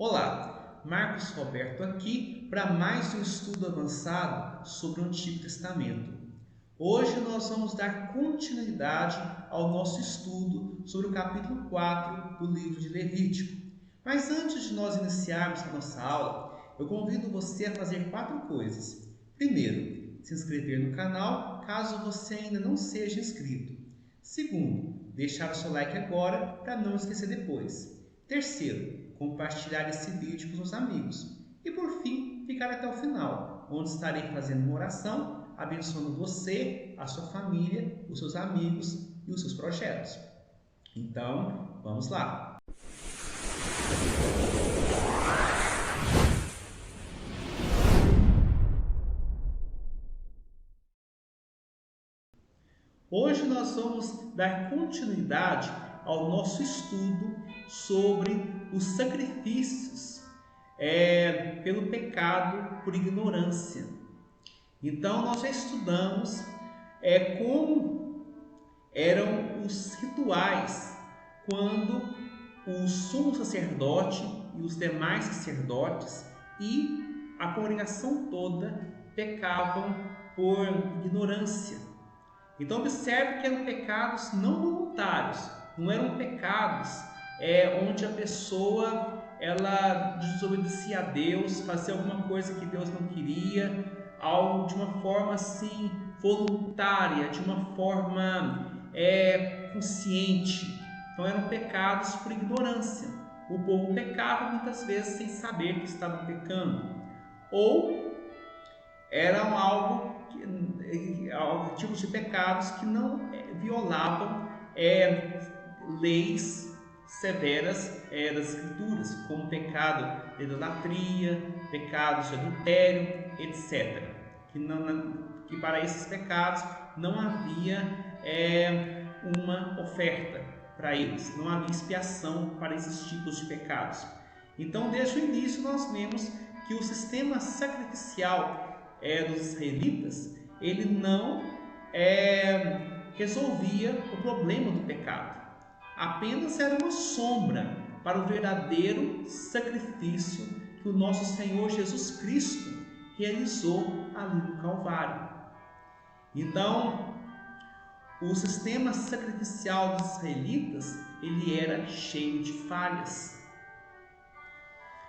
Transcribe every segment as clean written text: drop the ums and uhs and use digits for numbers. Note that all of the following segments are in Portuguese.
Olá, Marcos Roberto aqui para mais um estudo avançado sobre o Antigo Testamento. Hoje nós vamos dar continuidade ao nosso estudo sobre o capítulo 4 do livro de Levítico. Mas antes de nós iniciarmos a nossa aula, eu convido você a fazer 4 coisas. Primeiro, se inscrever no canal caso você ainda não seja inscrito. Segundo, deixar o seu like agora para não esquecer depois. Terceiro, compartilhar esse vídeo com seus amigos. E por fim, ficar até o final, onde estarei fazendo uma oração, abençoando você, a sua família, os seus amigos e os seus projetos. Então, vamos lá! Hoje nós vamos dar continuidade ao nosso estudo sobre os sacrifícios pelo pecado por ignorância. Então, nós já estudamos como eram os rituais quando o sumo sacerdote e os demais sacerdotes e a congregação toda pecavam por ignorância. Então, observe que eram pecados não voluntários, não eram pecados onde a pessoa ela desobedecia a Deus, fazia alguma coisa que Deus não queria, algo de uma forma assim voluntária, de uma forma consciente. Então eram pecados por ignorância. O povo pecava muitas vezes sem saber que estavam pecando, ou eram tipos de pecados que não violavam leis severas das Escrituras, como pecado de idolatria, pecados de adultério, etc. Que para esses pecados não havia uma oferta para eles, não havia expiação para esses tipos de pecados. Então, desde o início, nós vemos que o sistema sacrificial dos israelitas, ele não resolvia o problema do pecado. Apenas era uma sombra para o verdadeiro sacrifício que o nosso Senhor Jesus Cristo realizou ali no Calvário. Então, o sistema sacrificial dos israelitas, ele era cheio de falhas.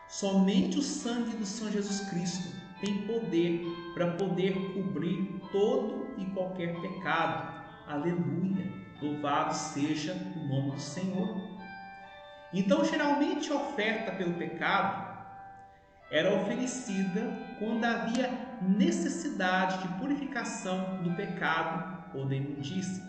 Somente o sangue do Senhor Jesus Cristo tem poder para poder cobrir todo e qualquer pecado. Aleluia! Louvado seja o nome do Senhor. Então, geralmente a oferta pelo pecado era oferecida quando havia necessidade de purificação do pecado ou da imundícia.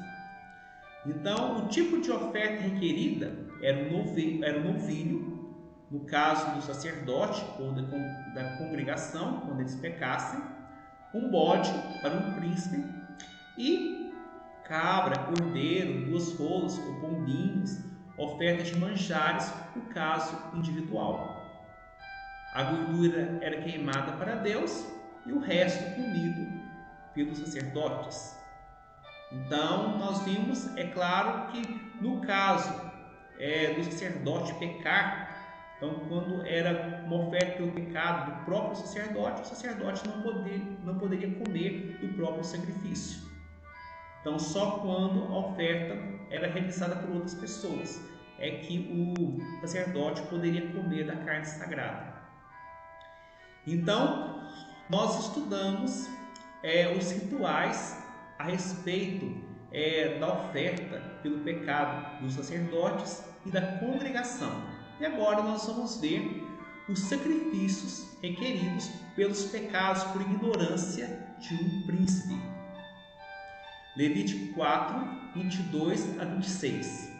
Então, o tipo de oferta requerida era um novilho, no caso do sacerdote ou da congregação, quando eles pecassem, um bode para um príncipe e cabra, cordeiro, 2 rolos ou pombinhos, oferta de manjares, no caso individual. A gordura era queimada para Deus e o resto comido pelos sacerdotes. Então, nós vimos, é claro que no caso do sacerdote pecar, então quando era uma oferta pelo pecado do próprio sacerdote, o sacerdote não poderia comer do próprio sacrifício. Então, só quando a oferta era realizada por outras pessoas é que o sacerdote poderia comer da carne sagrada. Então, nós estudamos os rituais a respeito da oferta pelo pecado dos sacerdotes e da congregação. E agora nós vamos ver os sacrifícios requeridos pelos pecados por ignorância de um príncipe. Levítico 4, 22 a 26.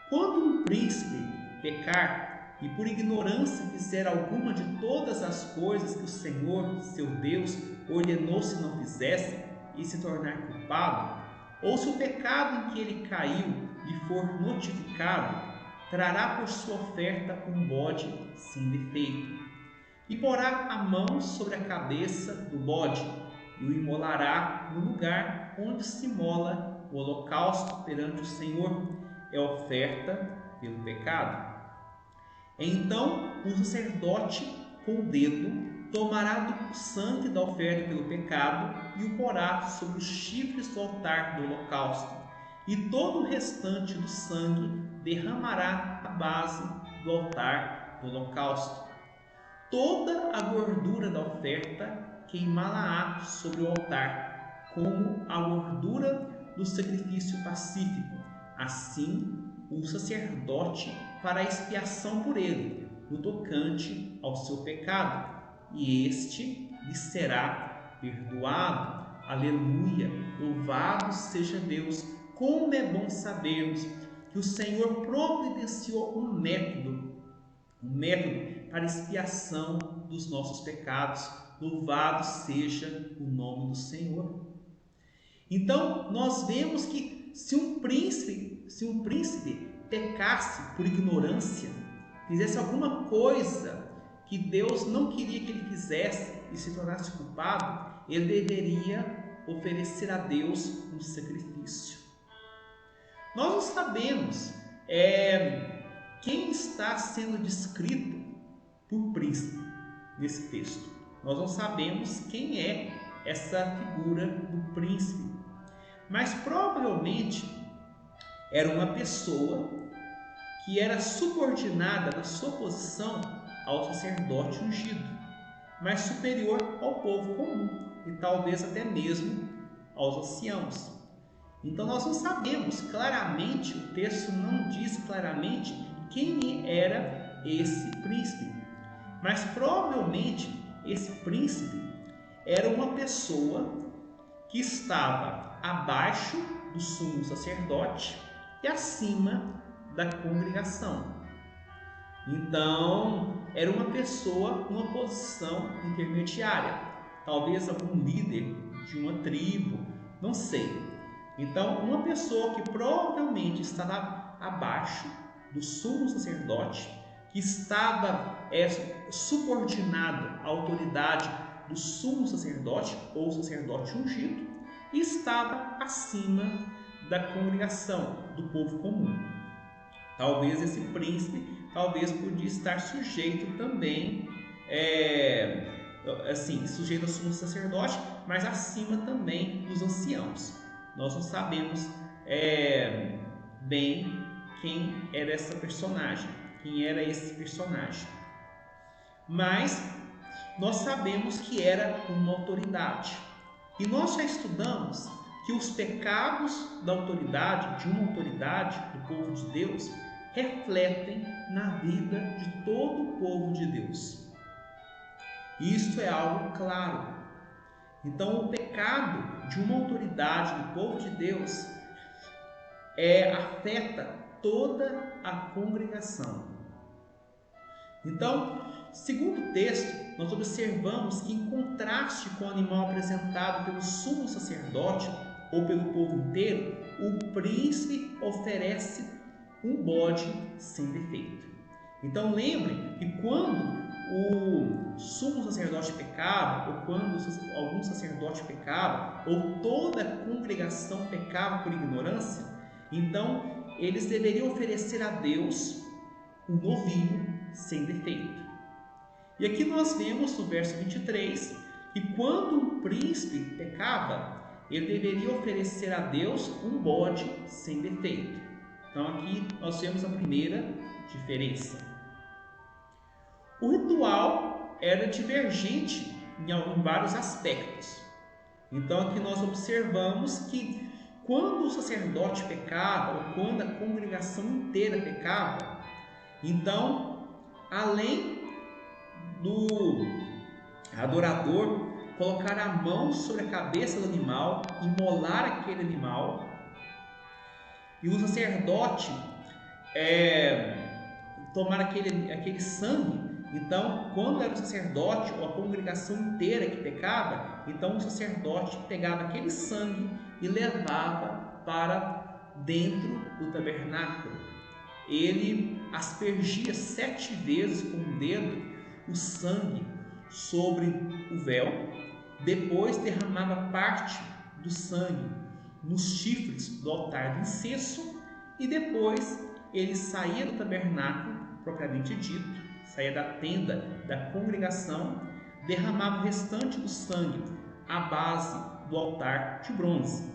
Quando um príncipe pecar e por ignorância fizer alguma de todas as coisas que o Senhor, seu Deus, ordenou se não fizesse e se tornar culpado, ou se o pecado em que ele caiu lhe for notificado, trará por sua oferta um bode sem defeito, e porá a mão sobre a cabeça do bode, e o imolará no lugar onde se imola o holocausto perante o Senhor, é oferta pelo pecado. Então o sacerdote, com o dedo, tomará do sangue da oferta pelo pecado e o porá sobre os chifres do altar do holocausto, e todo o restante do sangue derramará à base do altar do holocausto. Toda a gordura da oferta queimá-la-á sobre o altar, como a gordura do sacrifício pacífico. Assim, o sacerdote fará expiação por ele, no tocante ao seu pecado, e este lhe será perdoado. Aleluia! Louvado seja Deus! Como é bom sabermos que o Senhor providenciou um método para expiação dos nossos pecados. Louvado seja o nome do Senhor. Então, nós vemos que se um príncipe pecasse por ignorância, fizesse alguma coisa que Deus não queria que ele fizesse e se tornasse culpado, ele deveria oferecer a Deus um sacrifício. Nós não sabemos quem está sendo descrito por príncipe nesse texto. Nós não sabemos quem é essa figura do príncipe, mas provavelmente era uma pessoa que era subordinada na sua posição ao sacerdote ungido, mas superior ao povo comum e talvez até mesmo aos anciãos. Então nós não sabemos claramente, o texto não diz claramente quem era esse príncipe, mas provavelmente esse príncipe era uma pessoa que estava abaixo do sumo sacerdote e acima da congregação. Então, era uma pessoa numa posição intermediária, talvez algum líder de uma tribo, não sei. Então, uma pessoa que provavelmente estava abaixo do sumo sacerdote, que estava subordinado à autoridade do sumo sacerdote ou sacerdote ungido, e estava acima da congregação, do povo comum. Talvez esse príncipe podia estar sujeito também, sujeito ao sumo sacerdote, mas acima também dos anciãos. Nós não sabemos bem quem era esse personagem, mas nós sabemos que era uma autoridade. E nós já estudamos que os pecados da autoridade, de uma autoridade do povo de Deus, refletem na vida de todo o povo de Deus. Isto é algo claro. Então, o pecado de uma autoridade do povo de Deus afeta toda a congregação. Então, segundo o texto, nós observamos que, em contraste com o animal apresentado pelo sumo sacerdote ou pelo povo inteiro, o príncipe oferece um bode sem defeito. Então lembre que quando o sumo sacerdote pecava, ou quando algum sacerdote pecava, ou toda a congregação pecava por ignorância, então eles deveriam oferecer a Deus um novilho sem defeito. E aqui nós vemos no verso 23 que quando um príncipe pecava, ele deveria oferecer a Deus um bode sem defeito. Então aqui nós vemos a primeira diferença. O ritual era divergente em vários aspectos. Então aqui nós observamos que quando o sacerdote pecava, ou quando a congregação inteira pecava, então, além do adorador colocar a mão sobre a cabeça do animal, imolar aquele animal, e o sacerdote tomar aquele sangue. Então, quando era o sacerdote ou a congregação inteira que pecava, então o sacerdote pegava aquele sangue e levava para dentro do tabernáculo. Ele aspergia 7 vezes com o dedo o sangue sobre o véu, depois derramava parte do sangue nos chifres do altar do incenso, e depois ele saía do tabernáculo propriamente dito, saía da tenda da congregação, derramava o restante do sangue à base do altar de bronze.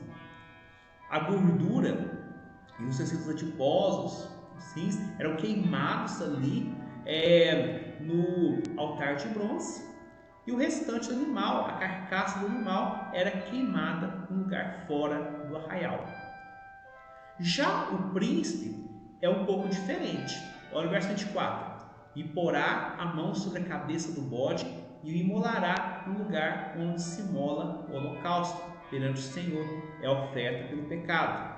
A gordura e os tecidos adiposos, sim, eram queimados ali no altar de bronze, e o restante do animal, a carcaça do animal, era queimada em um lugar fora do arraial. Já o príncipe é um pouco diferente. Olha o verso 24. E porá a mão sobre a cabeça do bode e o imolará no lugar onde se imola o holocausto perante o Senhor, é a oferta pelo pecado.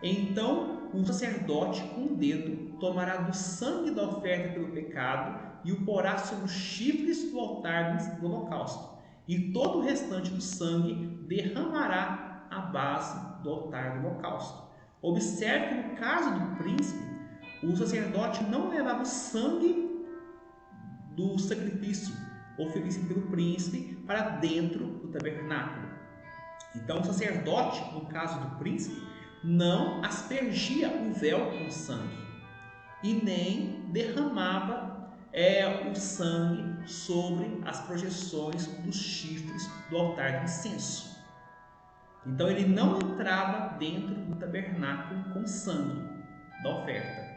Então o sacerdote com o dedo tomará do sangue da oferta pelo pecado e o porá sobre os chifres do altar do holocausto, e todo o restante do sangue derramará à base do altar do holocausto. Observe que no caso do príncipe, o sacerdote não levava o sangue do sacrifício oferecido pelo príncipe para dentro do tabernáculo. Então o sacerdote, no caso do príncipe, não aspergia o véu com sangue e nem derramava o sangue sobre as projeções dos chifres do altar de incenso. Então ele não entrava dentro do tabernáculo com sangue da oferta.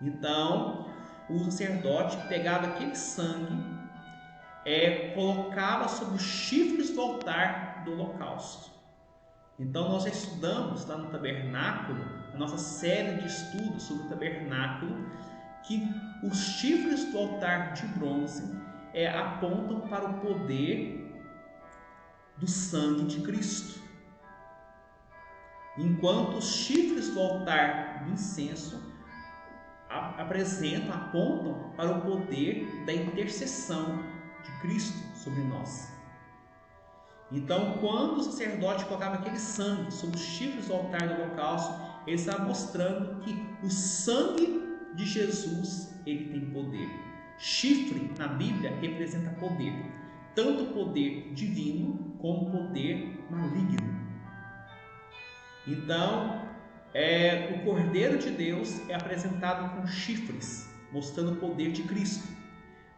Então o sacerdote pegava aquele sangue, colocava sobre os chifres do altar do holocausto. Então nós já estudamos lá no tabernáculo, a nossa série de estudos sobre o tabernáculo, que os chifres do altar de bronze apontam para o poder do sangue de Cristo, enquanto os chifres do altar do incenso apontam para o poder da intercessão de Cristo sobre nós. Então, quando o sacerdote colocava aquele sangue sobre os chifres do altar do holocausto, ele estava mostrando que o sangue de Jesus, ele tem poder. Chifre na Bíblia representa poder, tanto poder divino como poder maligno. Então, o Cordeiro de Deus é apresentado com chifres, mostrando o poder de Cristo.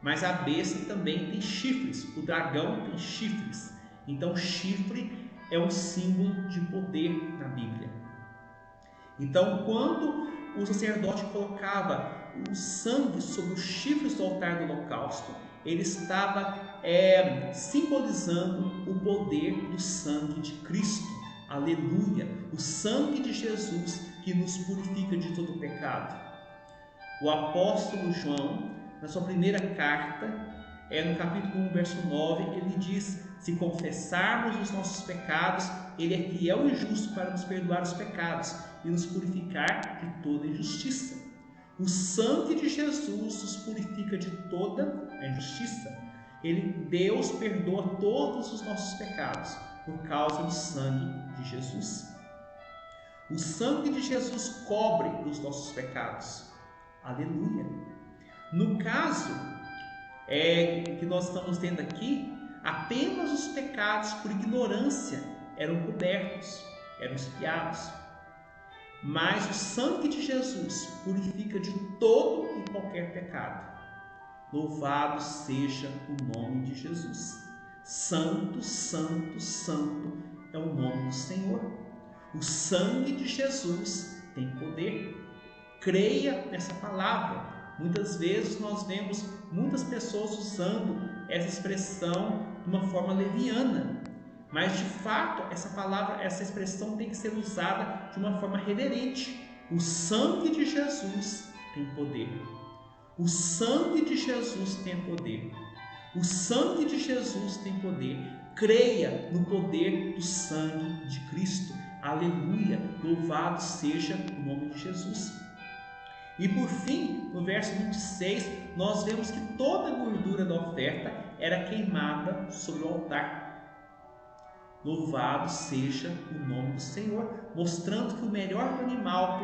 Mas a besta também tem chifres, o dragão tem chifres. Então, chifre é um símbolo de poder na Bíblia. Então, quando o sacerdote colocava o sangue sobre os chifres do altar do holocausto, ele estava simbolizando o poder do sangue de Cristo. Aleluia! O sangue de Jesus que nos purifica de todo pecado. O apóstolo João, na sua primeira carta, no capítulo 1, verso 9, ele diz: se confessarmos os nossos pecados, ele é fiel e justo para nos perdoar os pecados e nos purificar de toda injustiça. O sangue de Jesus nos purifica de toda a injustiça. Deus perdoa todos os nossos pecados por causa do sangue de Jesus. O sangue de Jesus cobre os nossos pecados. Aleluia! No caso que nós estamos tendo aqui, apenas os pecados por ignorância eram cobertos, eram expiados. Mas o sangue de Jesus purifica de todo e qualquer pecado. Louvado seja o nome de Jesus. Santo, santo, santo é o nome do Senhor. O sangue de Jesus tem poder. Creia nessa palavra. Muitas vezes nós vemos muitas pessoas usando essa expressão de uma forma leviana, mas de fato essa expressão tem que ser usada de uma forma reverente. O sangue de Jesus tem poder. O sangue de Jesus tem poder. O sangue de Jesus tem poder. Creia no poder do sangue de Cristo. Aleluia! Louvado seja o nome de Jesus. E por fim, no verso 26, nós vemos que toda a gordura da oferta era queimada sobre o altar. Louvado seja o nome do Senhor, mostrando que o melhor do animal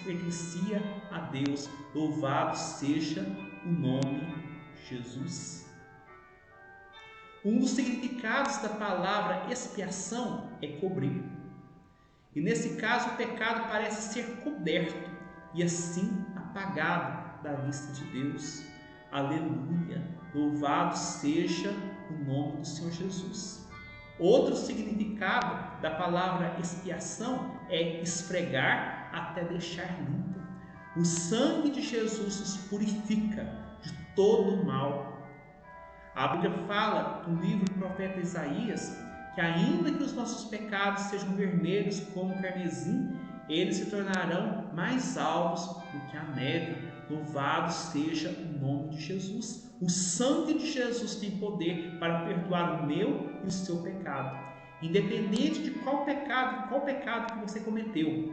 pertencia a Deus. Louvado seja o nome de Jesus. Um dos significados da palavra expiação é cobrir. E nesse caso o pecado parece ser coberto e assim apagado da vista de Deus. Aleluia! Louvado seja o nome do Senhor Jesus. Outro significado da palavra expiação é esfregar até deixar limpo. O sangue de Jesus nos purifica de todo mal. A Bíblia fala no livro do profeta Isaías que ainda que os nossos pecados sejam vermelhos como o carmesim, eles se tornarão mais alvos do que a neve. Louvado seja o nome de Jesus. O sangue de Jesus tem poder para perdoar o meu e o seu pecado, independente de qual pecado que você cometeu.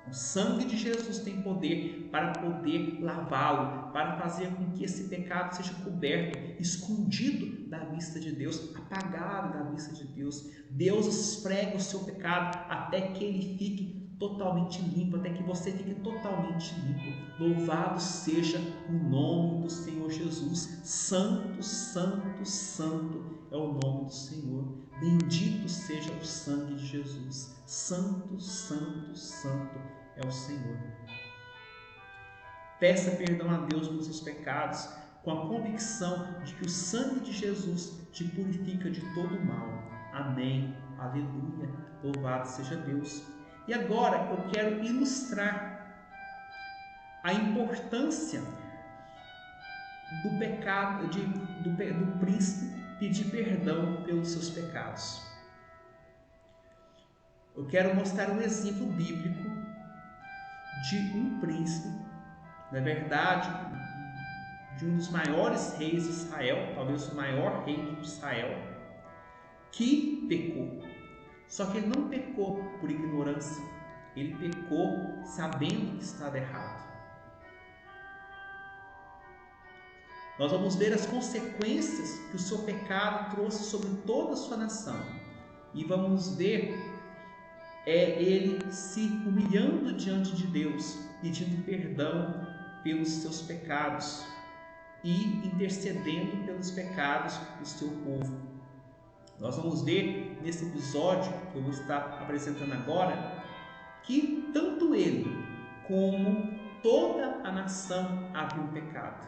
O sangue de Jesus tem poder para poder lavá-lo, para fazer com que esse pecado seja coberto, escondido da vista de Deus, apagado da vista de Deus. Deus esfrega o seu pecado até que ele fique totalmente limpo, até que você fique totalmente limpo. Louvado seja o nome do Senhor Jesus. Santo, santo, santo é o nome do Senhor. Bendito seja o sangue de Jesus. Santo, santo, santo é o Senhor. Peça perdão a Deus pelos seus pecados, com a convicção de que o sangue de Jesus te purifica de todo o mal. Amém. Aleluia. Louvado seja Deus. E agora eu quero ilustrar a importância do pecado, do príncipe pedir perdão pelos seus pecados. Eu quero mostrar um exemplo bíblico de um príncipe, na verdade, de um dos maiores reis de Israel, talvez o maior rei de Israel, que pecou. Só que ele não pecou por ignorância, ele pecou sabendo que estava errado. Nós vamos ver as consequências que o seu pecado trouxe sobre toda a sua nação. E vamos ver ele se humilhando diante de Deus, pedindo perdão pelos seus pecados e intercedendo pelos pecados do seu povo. Nós vamos ver nesse episódio que eu vou estar apresentando agora que tanto ele como toda a nação haviam pecado.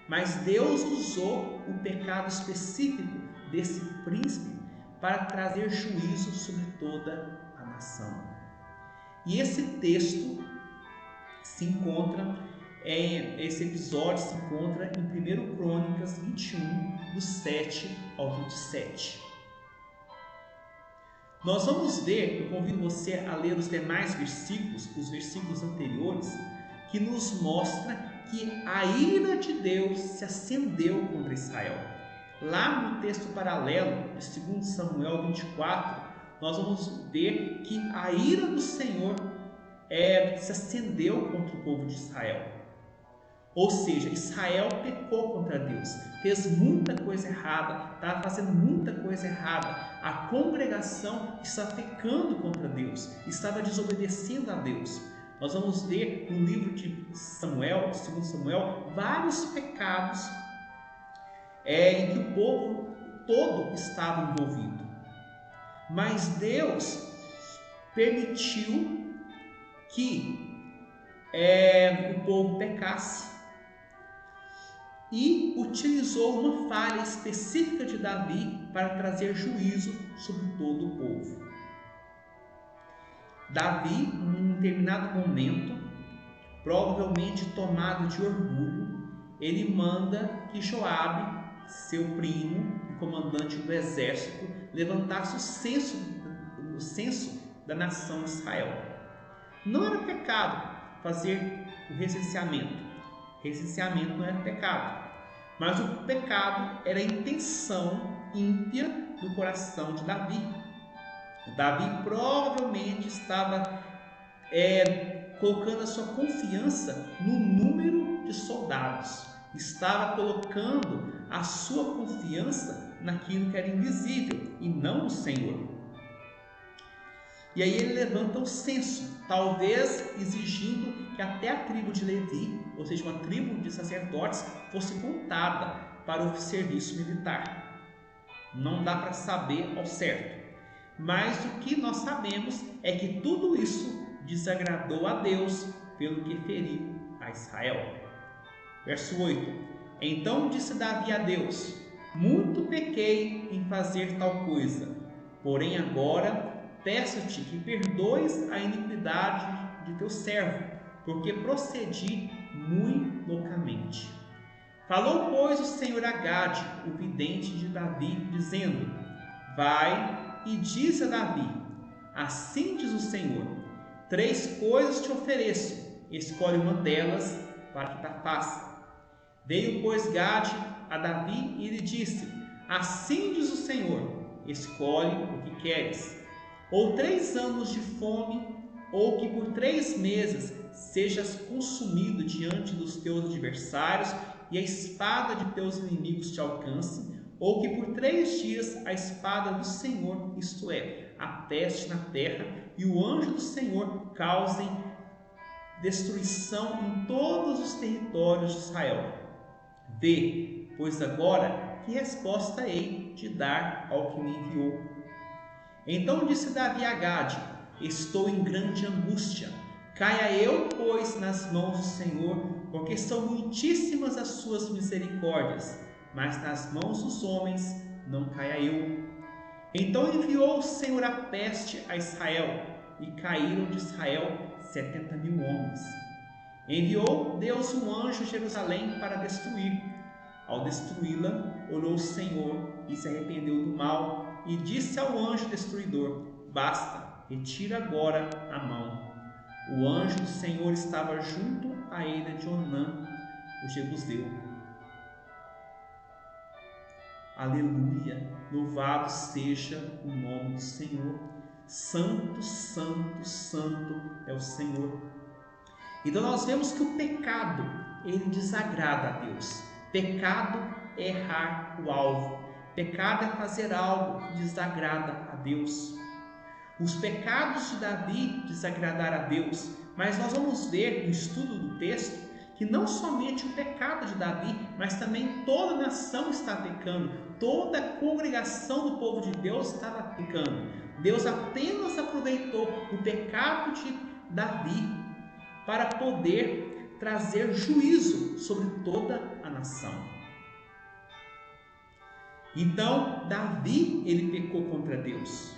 Mas Deus usou o pecado específico desse príncipe para trazer juízo sobre toda a nação. E esse texto esse episódio se encontra em 1 Crônicas 21, do 7 ao 27. Nós vamos ver, eu convido você a ler os demais versículos, os versículos anteriores, que nos mostra que a ira de Deus se acendeu contra Israel. Lá no texto paralelo de 2 Samuel 24, nós vamos ver que a ira do Senhor se acendeu contra o povo de Israel. Ou seja, Israel pecou contra Deus, fez muita coisa errada, estava fazendo muita coisa errada. A congregação estava pecando contra Deus, estava desobedecendo a Deus. Nós vamos ver no livro de Samuel, 2 Samuel, vários pecados em que o povo todo estava envolvido. Mas Deus permitiu que o povo pecasse e utilizou uma falha específica de Davi para trazer juízo sobre todo o povo. Davi, em um determinado momento, provavelmente tomado de orgulho, ele manda que Joabe, seu primo e comandante do exército, levantasse o censo da nação de Israel. Não era pecado fazer o recenseamento. Recenseamento não era pecado. Mas o pecado era a intenção ímpia do coração de Davi. Davi provavelmente estava colocando a sua confiança no número de soldados. Estava colocando a sua confiança naquilo que era invisível e não no Senhor. E aí ele levanta o censo, talvez exigindo que até a tribo de Levi, ou seja, uma tribo de sacerdotes, fosse contada para o serviço militar. Não dá para saber ao certo. Mas o que nós sabemos é que tudo isso desagradou a Deus, pelo que feriu a Israel. Verso 8. Então disse Davi a Deus: muito pequei em fazer tal coisa, porém agora peço-te que perdoes a iniquidade de teu servo, porque procedi muito loucamente. Falou, pois, o Senhor a Gade, o vidente de Davi, dizendo: vai e diz a Davi: assim diz o Senhor: 3 coisas te ofereço, escolhe uma delas para que ta faça. Veio, pois, Gade a Davi e lhe disse: assim diz o Senhor: escolhe o que queres, ou 3 anos de fome, ou que por 3 meses sejas consumido diante dos teus adversários e a espada de teus inimigos te alcance, ou que por 3 dias a espada do Senhor, isto é, a peste na terra, e o anjo do Senhor causem destruição em todos os territórios de Israel. Vê, pois agora, que resposta hei de dar ao que me enviou. Então disse Davi a Gade: estou em grande angústia. Caia eu, pois, nas mãos do Senhor, porque são muitíssimas as suas misericórdias, mas nas mãos dos homens não caia eu. Então enviou o Senhor a peste a Israel, e caíram de Israel 70.000 homens. Enviou Deus um anjo a Jerusalém para destruir. Ao destruí-la, olhou o Senhor e se arrependeu do mal, e disse ao anjo destruidor: basta, retira agora a mão. O anjo do Senhor estava junto à ilha de Onã, o jebuseu. Aleluia! Louvado seja o nome do Senhor. Santo, santo, santo é o Senhor. Então nós vemos que o pecado, ele desagrada a Deus. Pecado é errar o alvo. Pecado é fazer algo que desagrada a Deus. Os pecados de Davi desagradaram a Deus, mas nós vamos ver no estudo do texto que não somente o pecado de Davi, mas também toda a nação está pecando, toda a congregação do povo de Deus estava pecando. Deus apenas aproveitou o pecado de Davi para poder trazer juízo sobre toda a nação. Então, Davi, ele pecou contra Deus.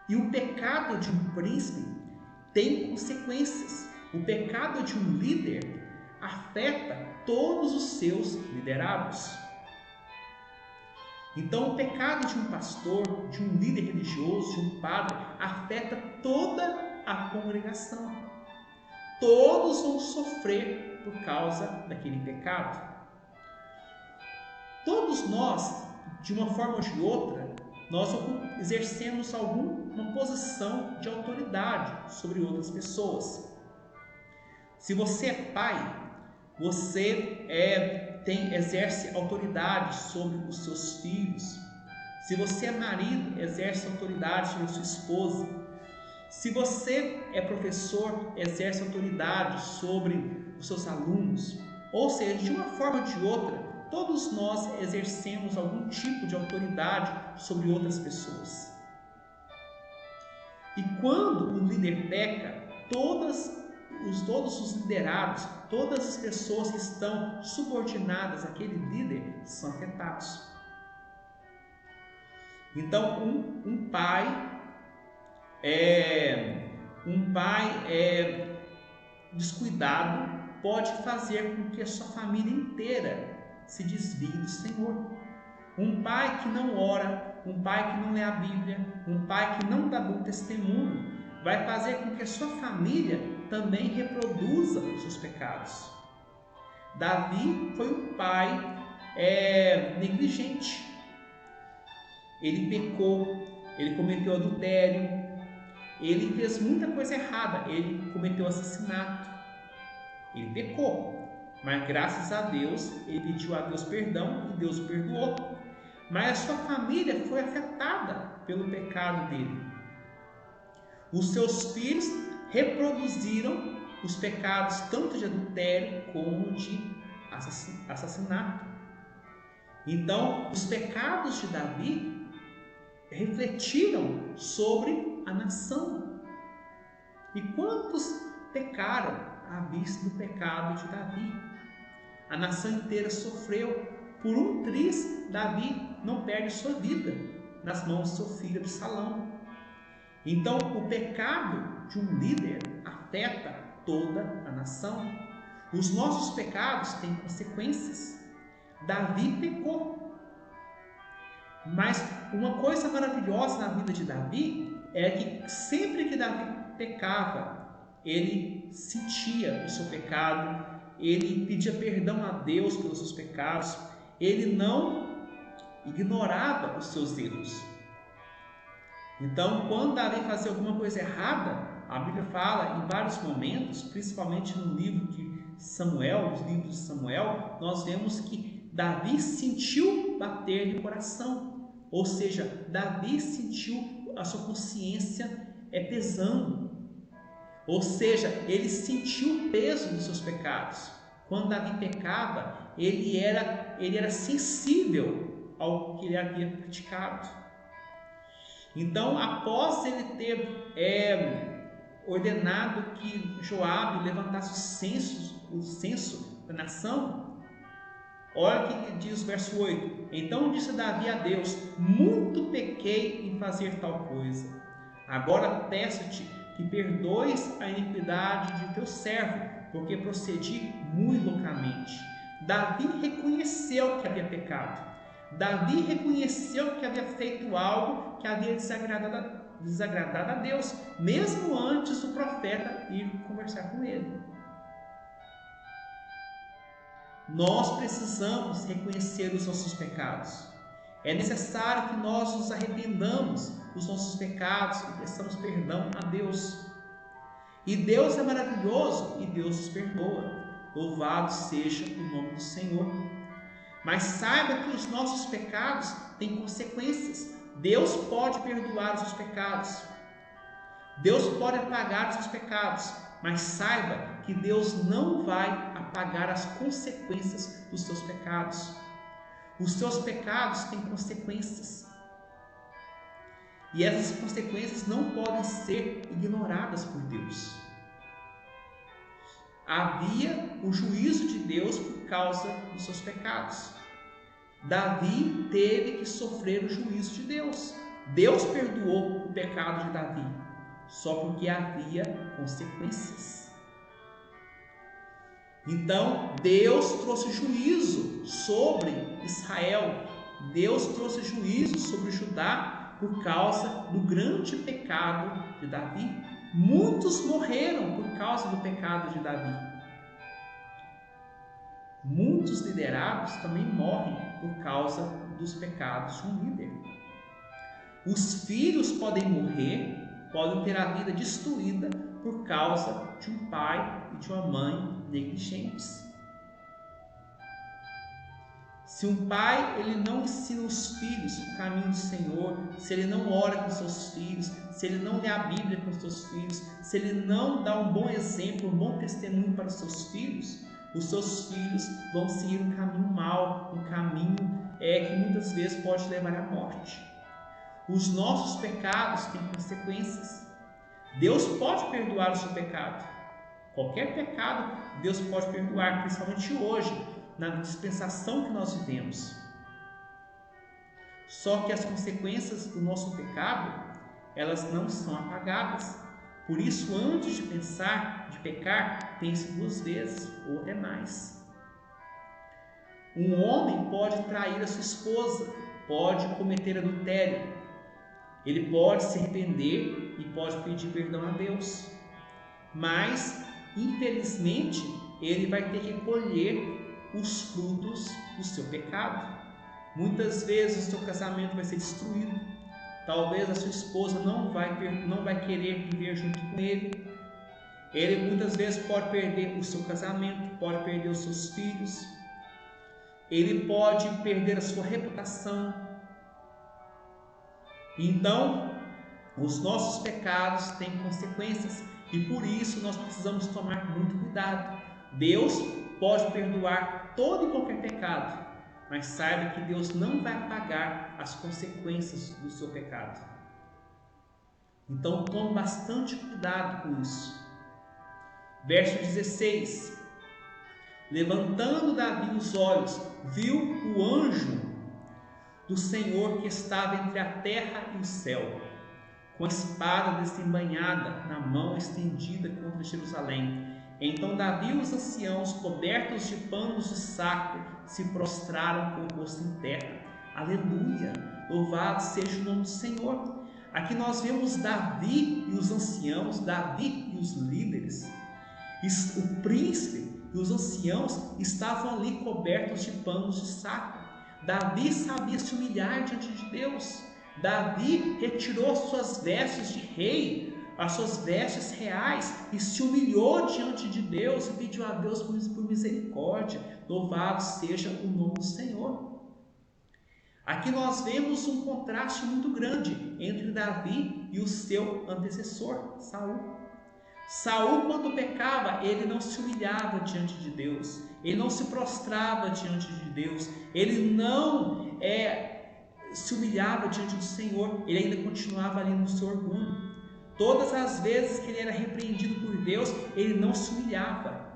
E o pecado de um príncipe tem consequências. O pecado de um líder afeta todos os seus liderados. Então, o pecado de um pastor, de um líder religioso, de um padre, afeta toda a congregação. Todos vão sofrer por causa daquele pecado. Todos nós, de uma forma ou de outra, nós exercemos alguma posição de autoridade sobre outras pessoas. Se você é pai, você exerce autoridade sobre os seus filhos. Se você é marido, exerce autoridade sobre a sua esposa. Se você é professor, exerce autoridade sobre os seus alunos. Ou seja, de uma forma ou de outra, todos nós exercemos algum tipo de autoridade sobre outras pessoas. E quando o líder peca, todos os liderados, todas as pessoas que estão subordinadas àquele líder são afetados. Então, um pai descuidado pode fazer com que a sua família inteira se desvie do Senhor. Um pai que não ora, um pai que não lê a Bíblia, um pai que não dá bom testemunho, vai fazer com que a sua família também reproduza os seus pecados. Davi foi um pai negligente. Ele pecou, ele cometeu adultério, ele fez muita coisa errada, ele cometeu assassinato, ele pecou. Mas graças a Deus, ele pediu a Deus perdão e Deus o perdoou. Mas a sua família foi afetada pelo pecado dele. Os seus filhos reproduziram os pecados tanto de adultério como de assassinato. Então, os pecados de Davi refletiram sobre a nação. E quantos pecaram à vista do pecado de Davi? A nação inteira sofreu. Por um triz, Davi não perde sua vida nas mãos de seu filho Absalão. Então, o pecado de um líder afeta toda a nação. Os nossos pecados têm consequências. Davi pecou. Mas uma coisa maravilhosa na vida de Davi é que sempre que Davi pecava, ele sentia o seu pecado, ele pedia perdão a Deus pelos seus pecados, ele não ignorava os seus erros. Então, quando Davi fazia alguma coisa errada, a Bíblia fala em vários momentos, principalmente no livro de Samuel, os livros de Samuel, nós vemos que Davi sentiu bater no coração, ou seja, Davi sentiu a sua consciência pesando, ou seja, ele sentiu o peso dos seus pecados. Quando Davi pecava, ele era sensível ao que ele havia praticado. Então, após ele ter ordenado que Joabe levantasse o censo da nação, olha o que diz o verso 8: Então disse Davi a Deus: muito pequei em fazer tal coisa. Agora peço-te que perdoes a iniquidade de teu servo, porque procedi muito loucamente. Davi reconheceu que havia pecado. Davi reconheceu que havia feito algo que havia desagradado a Deus, mesmo antes do profeta ir conversar com ele. Nós precisamos reconhecer os nossos pecados. É necessário que nós nos arrependamos dos nossos pecados e peçamos perdão a Deus. E Deus é maravilhoso e Deus nos perdoa. Louvado seja o nome do Senhor. Mas saiba que os nossos pecados têm consequências. Deus pode perdoar os seus pecados. Deus pode apagar os seus pecados. Mas saiba que Deus não vai apagar as consequências dos seus pecados. Os seus pecados têm consequências. E essas consequências não podem ser ignoradas por Deus. Havia o juízo de Deus por causa dos seus pecados. Davi teve que sofrer o juízo de Deus. Deus perdoou o pecado de Davi, só porque havia consequências. Então, Deus trouxe juízo sobre Israel. Deus trouxe juízo sobre Judá por causa do grande pecado de Davi. Muitos morreram por causa do pecado de Davi. Muitos liderados também morrem por causa dos pecados de um líder. Os filhos podem morrer, podem ter a vida destruída por causa de um pai e de uma mãe negligentes. Se um pai ele não ensina os filhos o caminho do Senhor, se ele não ora com seus filhos, se ele não lê a Bíblia com seus filhos, se ele não dá um bom exemplo, um bom testemunho para os seus filhos vão seguir um caminho mau, um caminho que muitas vezes pode levar à morte. Os nossos pecados têm consequências. Deus pode perdoar o seu pecado. Qualquer pecado Deus pode perdoar, principalmente hoje, na dispensação que nós vivemos. Só que as consequências do nosso pecado, elas não são apagadas. Por isso, antes de pensar de pecar, pense 2 vezes ou até mais. Um homem pode trair a sua esposa, pode cometer adultério. Ele pode se arrepender e pode pedir perdão a Deus. Mas, infelizmente, ele vai ter que colher os frutos do seu pecado. Muitas vezes o seu casamento vai ser destruído. Talvez a sua esposa não vai querer viver junto com ele. Ele muitas vezes pode perder o seu casamento, pode perder os seus filhos. Ele pode perder a sua reputação. Então, os nossos pecados têm consequências e por isso nós precisamos tomar muito cuidado. Deus pode perdoar todo e qualquer pecado, mas saiba que Deus não vai apagar as consequências do seu pecado. Então tome bastante cuidado com isso. Verso 16: Levantando Davi os olhos, viu o anjo do Senhor que estava entre a terra e o céu, com a espada desembainhada na mão estendida contra Jerusalém. Então Davi e os anciãos, cobertos de panos de saco, se prostraram com o rosto em terra. Aleluia! Louvado seja o nome do Senhor. Aqui nós vemos Davi e os anciãos, Davi e os líderes. O príncipe e os anciãos estavam ali cobertos de panos de saco. Davi sabia se humilhar diante de Deus. Davi retirou suas vestes de rei, as suas vestes reais, e se humilhou diante de Deus e pediu a Deus por misericórdia. Louvado seja o nome do Senhor. Aqui nós vemos um contraste muito grande entre Davi e o seu antecessor, Saul. Saul, quando pecava, ele não se humilhava diante de Deus, ele não se prostrava diante de Deus, ele não se humilhava diante do Senhor, ele ainda continuava ali no seu orgulho. Todas as vezes que ele era repreendido por Deus, ele não se humilhava.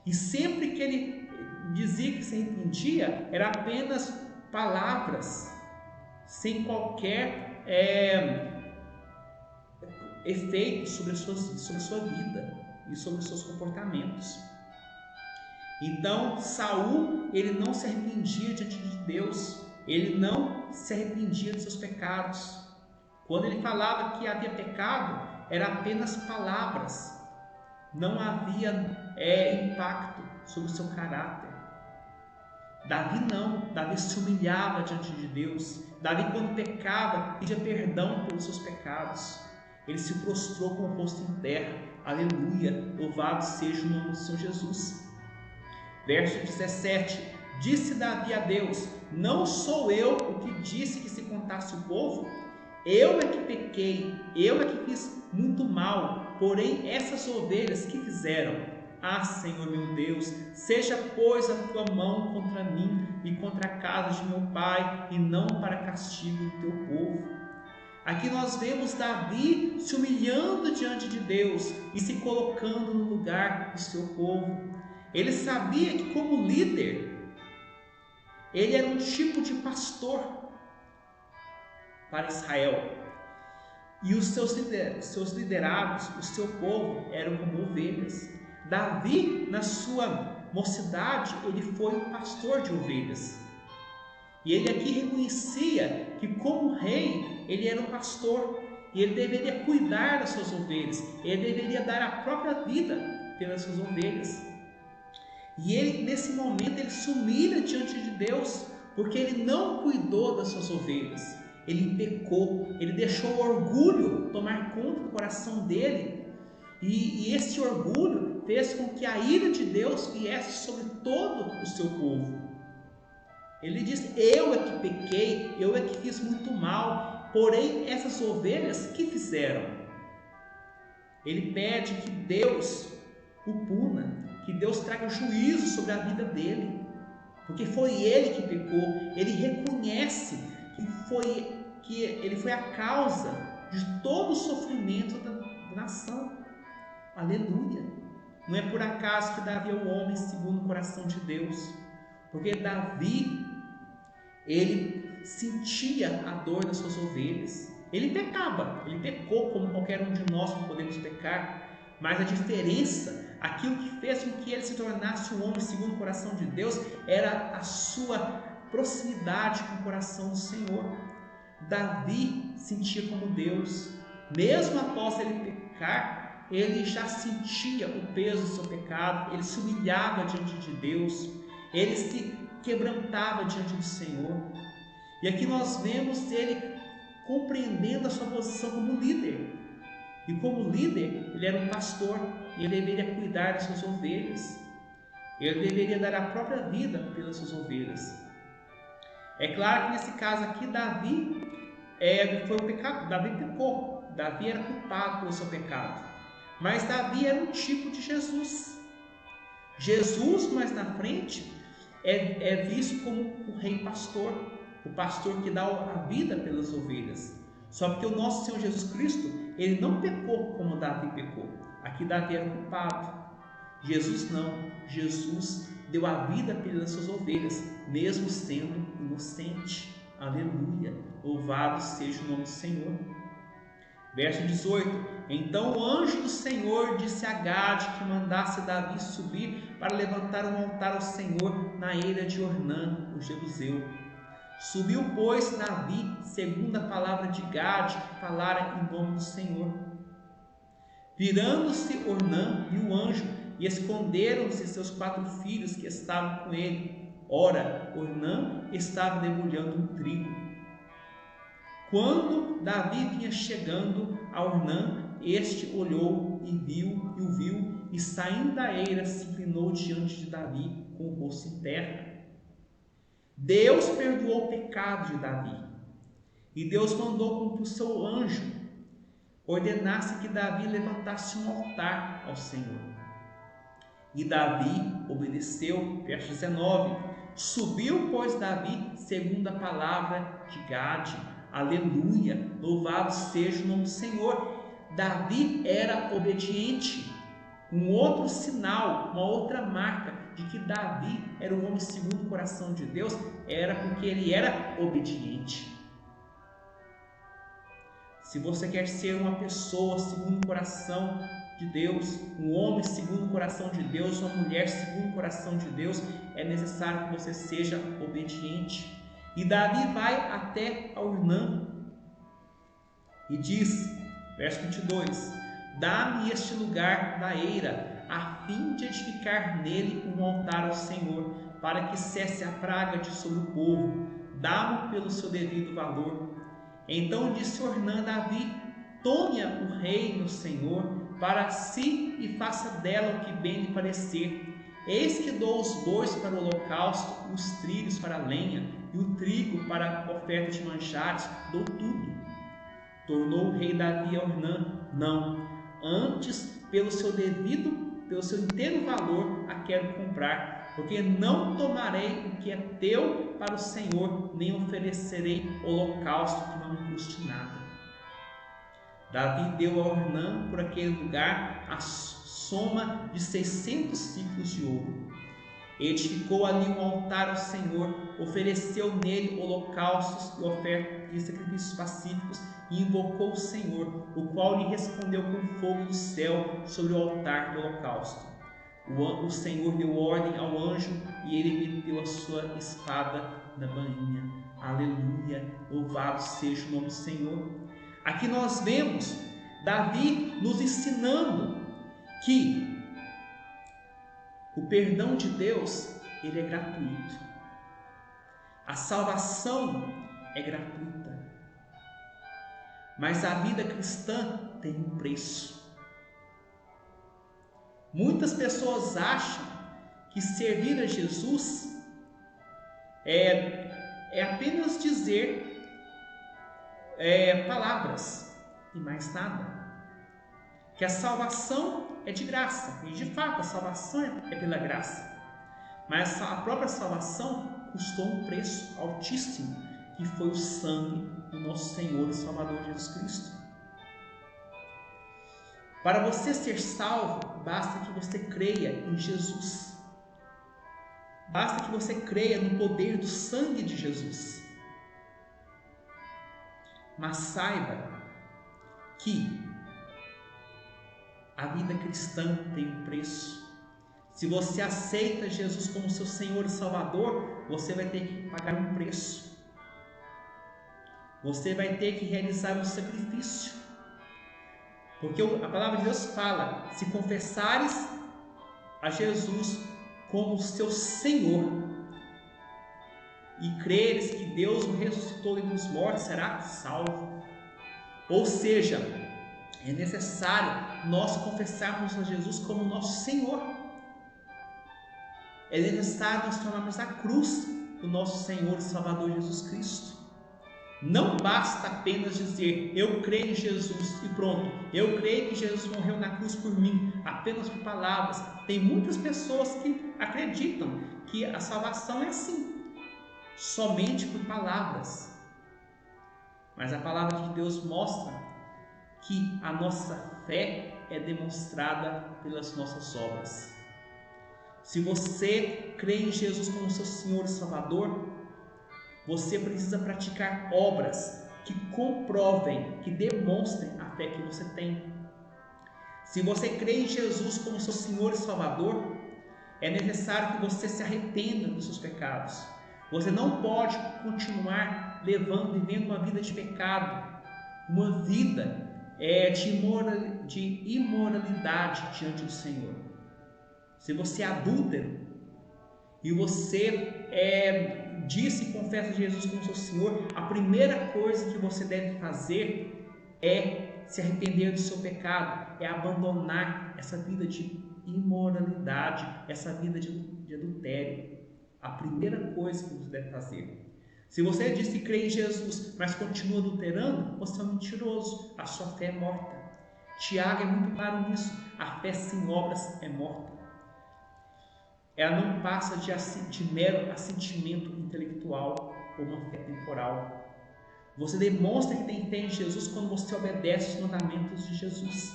E sempre que ele dizia que se arrependia, era apenas palavras, sem qualquer efeito sobre a sua vida e sobre os seus comportamentos. Então Saul, ele não se arrependia diante de Deus, ele não se arrependia dos seus pecados. Quando ele falava que havia pecado, era apenas palavras, não havia impacto sobre o seu caráter. Davi não, Davi se humilhava diante de Deus. Davi, quando pecava, pedia perdão pelos seus pecados. Ele se prostrou com o rosto em terra. Aleluia, louvado seja o nome do Senhor Jesus. Verso 17: Disse Davi a Deus: Não sou eu o que disse que se contasse o povo? Eu é que pequei, eu é que fiz muito mal, porém essas ovelhas que fizeram? Ah, Senhor meu Deus, seja pois a tua mão contra mim e contra a casa de meu pai, e não para castigo do teu povo. Aqui nós vemos Davi se humilhando diante de Deus e se colocando no lugar do seu povo. Ele sabia que, como líder, ele era um tipo de pastor para Israel, e os seus liderados, o seu povo, eram como ovelhas. Davi, na sua mocidade, ele foi um pastor de ovelhas. E ele aqui reconhecia que, como rei, ele era um pastor, e ele deveria cuidar das suas ovelhas, ele deveria dar a própria vida pelas suas ovelhas. E ele, nesse momento, ele se humilha diante de Deus, porque ele não cuidou das suas ovelhas, ele pecou, ele deixou o orgulho tomar conta do coração dele, e esse orgulho fez com que a ira de Deus viesse sobre todo o seu povo. Ele diz: eu é que pequei, eu é que fiz muito mal, porém essas ovelhas que fizeram? Ele pede que Deus o puna, que Deus traga juízo sobre a vida dele, porque foi ele que pecou. Ele reconhece que ele foi a causa de todo o sofrimento da nação. Aleluia! Não é por acaso que Davi é o homem segundo o coração de Deus, porque Davi, ele sentia a dor das suas ovelhas. Ele pecava, ele pecou como qualquer um de nós que podemos pecar, mas a diferença, aquilo que fez com que ele se tornasse um homem segundo o coração de Deus, era a sua proximidade com o coração do Senhor. Davi sentia como Deus, mesmo após ele pecar, ele já sentia o peso do seu pecado, ele se humilhava diante de Deus, ele se quebrantava diante do Senhor. E aqui nós vemos ele compreendendo a sua posição como líder. E como líder, ele era um pastor, e ele deveria cuidar das suas ovelhas. Ele deveria dar a própria vida pelas suas ovelhas. É claro que nesse caso aqui, Davi foi um pecado. Davi pecou, Davi era culpado pelo seu pecado. Mas Davi era um tipo de Jesus. Jesus, mais na frente, é visto como o rei pastor, o pastor que dá a vida pelas ovelhas. Só porque o nosso Senhor Jesus Cristo, ele não pecou como Davi pecou. Aqui Davi era culpado, Jesus não. Jesus deu a vida pelas suas ovelhas, mesmo sendo inocente. Aleluia! Louvado seja o nome do Senhor. Verso 18: Então o anjo do Senhor disse a Gade que mandasse Davi subir para levantar um altar ao Senhor na eira de Ornã, o jebuseu. Subiu, pois, Davi, segundo a palavra de Gade, que falara em nome do Senhor. Virando-se Ornã, viu o anjo, e esconderam-se seus 4 filhos que estavam com ele. Ora, Ornã estava debulhando um trigo. Quando Davi vinha chegando a Ornã, este olhou e o viu, e saindo da eira, se inclinou diante de Davi com o rosto em terra. Deus perdoou o pecado de Davi, e Deus mandou com que o seu anjo ordenasse que Davi levantasse um altar ao Senhor. E Davi obedeceu. Verso 19: Subiu, pois, Davi segundo a palavra de Gade. Aleluia! Louvado seja o nome do Senhor. Davi era obediente. Um outro sinal, uma outra marca de que Davi era um homem segundo o coração de Deus, era porque ele era obediente. Se você quer ser uma pessoa segundo o coração de Deus, um homem segundo o coração de Deus, uma mulher segundo o coração de Deus, é necessário que você seja obediente. E Davi vai até Ornã e diz, verso 22: Dá-me este lugar da eira, a fim de edificar nele um altar ao Senhor, para que cesse a praga de sobre o povo. Dá-me pelo seu devido valor. Então disse Ornã a Davi: Tome-a o rei, meu senhor, para si, e faça dela o que bem lhe parecer. Eis que dou os bois para o holocausto, os trilhos para a lenha, e o trigo para a oferta de manjares, dou tudo. Tornou o rei Davi a Ornã: Não, antes pelo seu inteiro valor a quero comprar, porque não tomarei o que é teu para o Senhor, nem oferecerei holocausto que não me custe nada. Davi deu a Ornã por aquele lugar a soma de 600 ciclos de ouro. Edificou ali um altar ao Senhor, ofereceu nele holocaustos e ofertas de sacrifícios pacíficos, e invocou o Senhor, o qual lhe respondeu com fogo do céu sobre o altar do holocausto. O Senhor deu ordem ao anjo, e ele meteu a sua espada na bainha. Aleluia! Louvado seja o nome do Senhor. Aqui nós vemos Davi nos ensinando que o perdão de Deus, ele é gratuito. A salvação é gratuita. Mas a vida cristã tem um preço. Muitas pessoas acham que servir a Jesus é apenas dizer palavras e mais nada. Que a salvação é de graça, e de fato a salvação é pela graça, mas a própria salvação custou um preço altíssimo, que foi o sangue do nosso Senhor e Salvador Jesus Cristo. Para você ser salvo, basta que você creia em Jesus, basta que você creia no poder do sangue de Jesus. Mas saiba que a vida cristã tem um preço. Se você aceita Jesus como seu Senhor e Salvador, você vai ter que pagar um preço. Você vai ter que realizar um sacrifício. Porque a palavra de Deus fala: se confessares a Jesus como seu Senhor e creres que Deus o ressuscitou dentre os mortos, será salvo. Ou seja, é necessário nós confessarmos a Jesus como nosso Senhor. É necessário nós tomarmos a cruz do nosso Senhor e Salvador Jesus Cristo. Não basta apenas dizer: eu creio em Jesus e pronto, eu creio que Jesus morreu na cruz por mim, apenas por palavras. Tem muitas pessoas que acreditam que a salvação é assim, somente por palavras. Mas a palavra de Deus mostra que a nossa fé é demonstrada pelas nossas obras. Se você crê em Jesus como seu Senhor e Salvador, você precisa praticar obras que comprovem, que demonstrem a fé que você tem. Se você crê em Jesus como seu Senhor e Salvador, é necessário que você se arrependa dos seus pecados. Você não pode continuar vivendo uma vida de pecado, uma vida de imoralidade diante do Senhor. Se você é adúltero e você disse e confessa Jesus como seu Senhor, a primeira coisa que você deve fazer é se arrepender do seu pecado, é abandonar essa vida de imoralidade, essa vida de adultério. A primeira coisa que você deve fazer. Se você diz que crê em Jesus, mas continua adulterando, você é um mentiroso, a sua fé é morta. Tiago é muito claro nisso, a fé sem obras é morta. Ela não passa de mero assentimento intelectual ou uma fé temporal. Você demonstra que tem fé em Jesus quando você obedece os mandamentos de Jesus.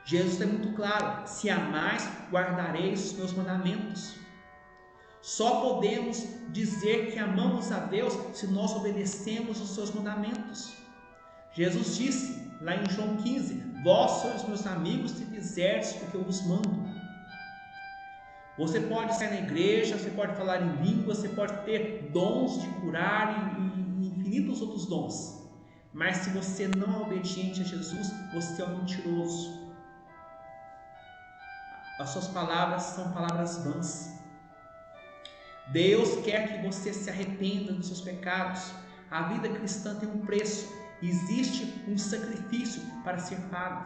Jesus é muito claro: se amais, guardareis os meus mandamentos. Só podemos dizer que amamos a Deus se nós obedecemos os seus mandamentos. Jesus disse lá em João 15: vós sois meus amigos se fizerdes o que eu vos mando. Você pode estar na igreja, você pode falar em línguas, você pode ter dons de curar e infinitos outros dons. Mas se você não é obediente a Jesus, você é um mentiroso. As suas palavras são palavras vãs. Deus quer que você se arrependa dos seus pecados. A vida cristã tem um preço. Existe um sacrifício para ser pago.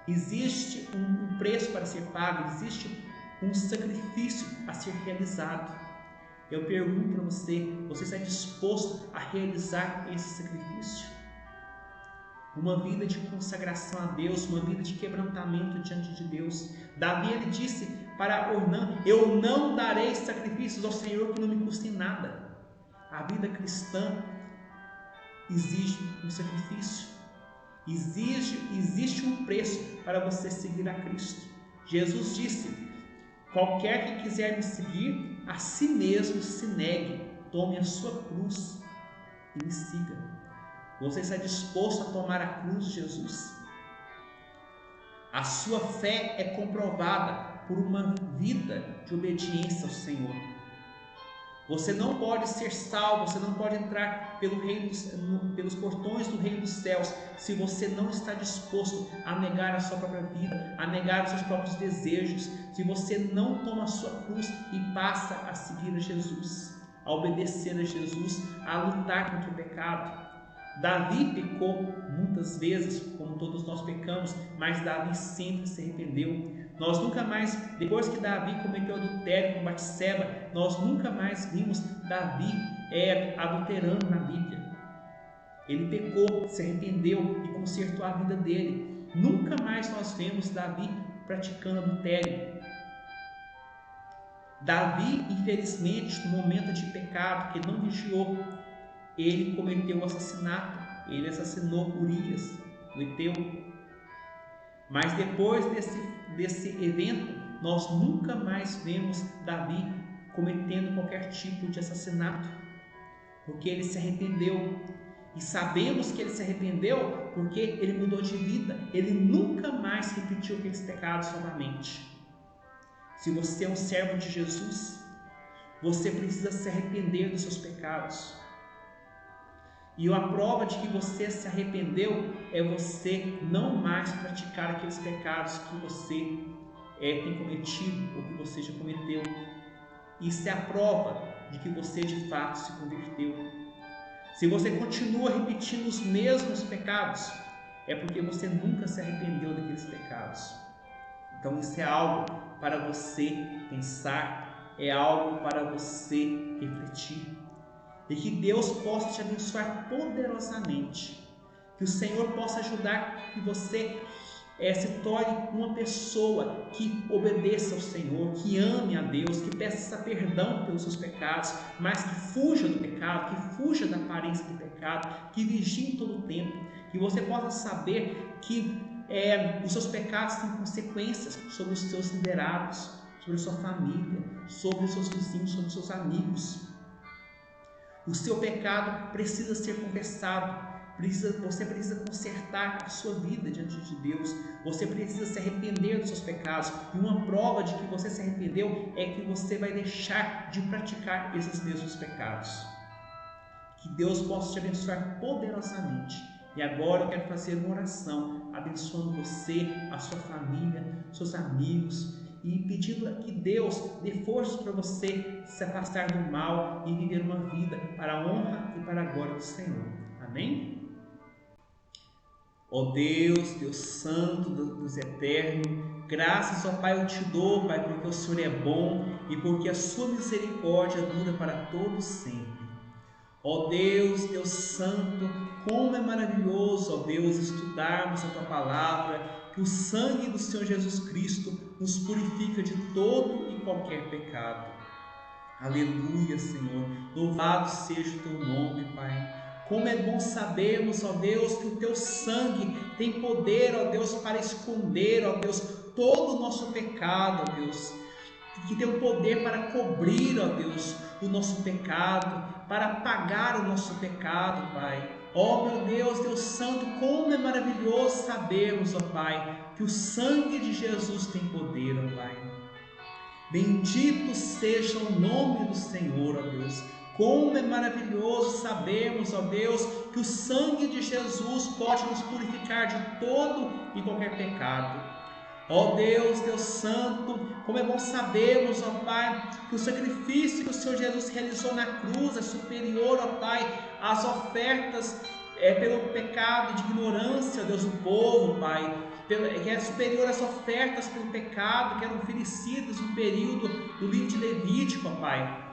Existe um preço para ser pago. Existe um sacrifício a ser realizado. Eu pergunto para você está disposto a realizar esse sacrifício? Uma vida de consagração a Deus, uma vida de quebrantamento diante de Deus. Davi, ele disse para Ornã: eu não darei sacrifícios ao Senhor que não me custem nada. A vida cristã exige um sacrifício. Existe um preço para você seguir a Cristo. Jesus disse: qualquer que quiser me seguir, a si mesmo se negue, tome a sua cruz e me siga. Você está disposto a tomar a cruz de Jesus? A sua fé é comprovada por uma vida de obediência ao Senhor. Você não pode ser salvo, você não pode entrar pelos portões do reino dos céus se você não está disposto a negar a sua própria vida, a negar os seus próprios desejos, se você não toma a sua cruz e passa a seguir a Jesus, a obedecer a Jesus, a lutar contra o pecado. Davi pecou muitas vezes, como todos nós pecamos, mas Davi sempre se arrependeu. Nós nunca mais, depois que Davi cometeu adultério com Batseba, nós nunca mais vimos Davi adulterando na Bíblia. Ele pecou, se arrependeu e consertou a vida dele. Nunca mais nós vemos Davi praticando adultério. Davi, infelizmente, no momento de pecado, que ele não vigiou, ele cometeu o assassinato, ele assassinou Urias, o Heteu. Mas depois desse evento, nós nunca mais vemos Davi cometendo qualquer tipo de assassinato, porque ele se arrependeu. E sabemos que ele se arrependeu porque ele mudou de vida, ele nunca mais repetiu aqueles pecados novamente. Se você é um servo de Jesus, você precisa se arrepender dos seus pecados. E a prova de que você se arrependeu é você não mais praticar aqueles pecados que você tem cometido ou que você já cometeu. Isso é a prova de que você de fato se converteu. Se você continua repetindo os mesmos pecados, é porque você nunca se arrependeu daqueles pecados. Então isso é algo para você pensar, é algo para você refletir. E que Deus possa te abençoar poderosamente. Que o Senhor possa ajudar que você se torne uma pessoa que obedeça ao Senhor, que ame a Deus, que peça perdão pelos seus pecados, mas que fuja do pecado, que fuja da aparência do pecado, que vigie em todo o tempo. Que você possa saber que os seus pecados têm consequências sobre os seus liderados. sobre a sua família, sobre os seus vizinhos, sobre os seus amigos. O seu pecado precisa ser confessado. Você precisa consertar a sua vida diante de Deus. Você precisa se arrepender dos seus pecados. E uma prova de que você se arrependeu é que você vai deixar de praticar esses mesmos pecados. Que Deus possa te abençoar poderosamente. E agora eu quero fazer uma oração, abençoando você, a sua família, seus amigos, e pedindo que Deus dê forças para você se afastar do mal e viver uma vida para a honra e para a glória do Senhor. Amém? Ó Deus, Deus Santo, Deus Eterno, graças, ó Pai, eu te dou, Pai, porque o Senhor é bom e porque a sua misericórdia dura para todos sempre. Ó Deus, Deus Santo, como é maravilhoso, ó Deus, estudarmos a Tua Palavra, que o sangue do Senhor Jesus Cristo nos purifica de todo e qualquer pecado. Aleluia, Senhor, louvado seja o Teu nome, Pai. Como é bom sabermos, ó Deus, que o Teu sangue tem poder, ó Deus, para esconder, ó Deus, todo o nosso pecado, ó Deus, que tem o poder para cobrir, ó Deus, o nosso pecado, para apagar o nosso pecado, Pai. Ó meu Deus, Deus Santo, como é maravilhoso sabermos, ó Pai, que o sangue de Jesus tem poder, ó Pai. Bendito seja o nome do Senhor, ó Deus. Como é maravilhoso sabermos, ó Deus, que o sangue de Jesus pode nos purificar de todo e qualquer pecado. Ó Deus, Deus Santo, como é bom sabermos, ó Pai, que o sacrifício que o Senhor Jesus realizou na cruz é superior, ó Pai, às ofertas pelo pecado de ignorância, Deus, do povo, Pai, que é superior às ofertas pelo pecado que eram oferecidas no período do livro de Levítico, ó Pai.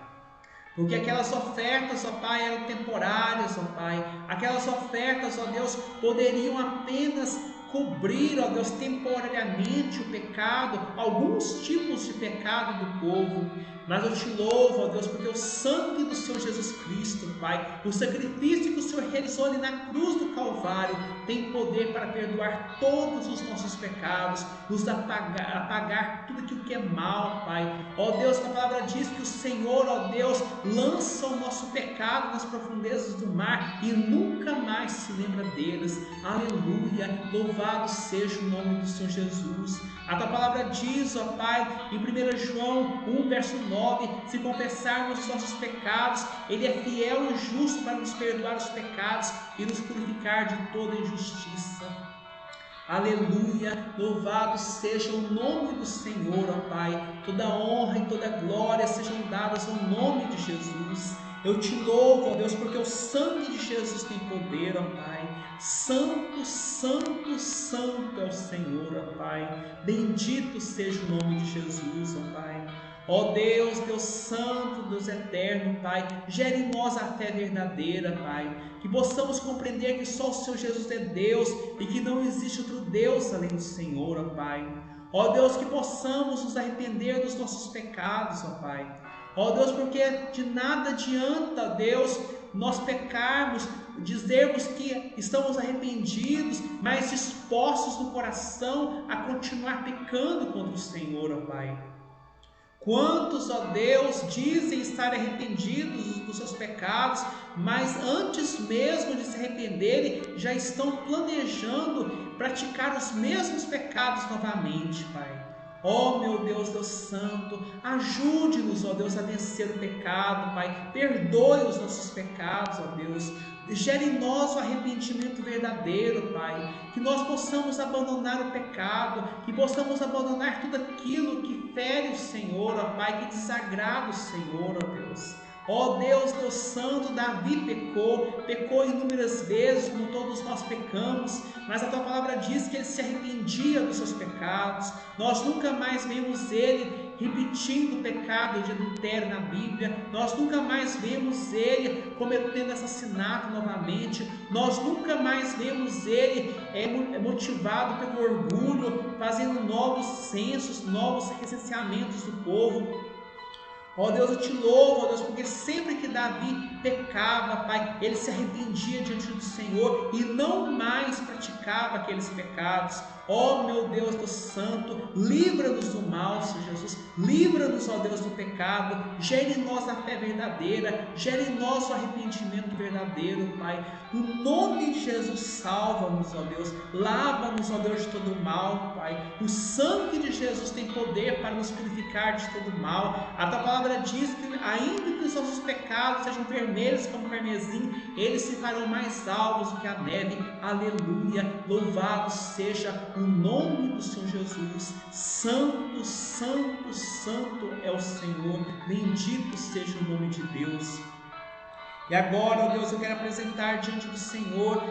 Porque aquelas ofertas, ó Pai, eram temporárias, ó Pai. Aquelas ofertas, ó Deus, poderiam apenas cobrir, ó Deus, temporariamente o pecado, alguns tipos de pecado do povo. Mas eu te louvo, ó Deus, porque o sangue do Senhor Jesus Cristo, Pai, o sacrifício que o Senhor realizou ali na cruz do Calvário, tem poder para perdoar todos os nossos pecados, nos apagar tudo aquilo que é mal, Pai. Ó Deus, a palavra diz que o Senhor, ó Deus, lança o nosso pecado nas profundezas do mar e nunca mais se lembra deles. Aleluia, louvado seja o nome do Senhor Jesus. A tua palavra diz, ó Pai, em 1 João 1, verso 9, se confessarmos os nossos pecados, Ele é fiel e justo para nos perdoar os pecados e nos purificar de toda injustiça. Aleluia, louvado seja o nome do Senhor, ó Pai. Toda honra e toda glória sejam dadas ao nome de Jesus. Eu te louvo, ó Deus, porque o sangue de Jesus tem poder, ó Pai. Santo, santo, santo é o Senhor, ó Pai. Bendito seja o nome de Jesus, ó Pai. Ó Deus, Deus Santo, Deus Eterno, Pai, gere em nós a fé verdadeira, Pai, que possamos compreender que só o Senhor Jesus é Deus e que não existe outro Deus além do Senhor, ó Pai. Ó Deus, que possamos nos arrepender dos nossos pecados, ó Pai. Ó Deus, porque de nada adianta, Deus, nós pecarmos, dizermos que estamos arrependidos, mas dispostos no coração a continuar pecando contra o Senhor, ó Pai. Quantos, ó Deus, dizem estar arrependidos dos seus pecados, mas antes mesmo de se arrependerem, já estão planejando praticar os mesmos pecados novamente, Pai. Ó meu Deus, Deus Santo, ajude-nos, ó Deus, a vencer o pecado, Pai. Perdoe os nossos pecados, ó Deus. Gere em nós o arrependimento verdadeiro, Pai. Que nós possamos abandonar o pecado, que possamos abandonar tudo aquilo que fere o Senhor, ó Pai, que desagrada o Senhor, ó Deus. Ó Deus, Deus Santo, Davi pecou inúmeras vezes, como todos nós pecamos, mas a Tua palavra diz que ele se arrependia dos seus pecados. Nós nunca mais vemos ele repetindo o pecado de adultério na Bíblia, nós nunca mais vemos ele cometendo assassinato novamente, nós nunca mais vemos ele motivado pelo orgulho, fazendo novos censos, novos recenseamentos do povo. Ó Deus, eu te louvo, ó Deus, porque sempre que Davi pecava, Pai, ele se arrependia diante do Senhor e não mais praticava aqueles pecados. Ó meu Deus do Santo, livra-nos do mal, Senhor Jesus, livra-nos, ó Deus, do pecado, gere em nós a fé verdadeira, gere em nós o arrependimento verdadeiro, Pai. No nome de Jesus, salva-nos, ó Deus, lava-nos, ó Deus, de todo o mal, Pai. O sangue de Jesus tem poder para nos purificar de todo o mal. A tua palavra diz que ainda que os nossos pecados sejam vermelhos como carmesim, eles se farão mais alvos do que a neve. Aleluia, louvado seja o nome do Senhor Jesus. Santo, santo, santo é o Senhor, bendito seja o nome de Deus. E agora, ó Deus, eu quero apresentar diante do Senhor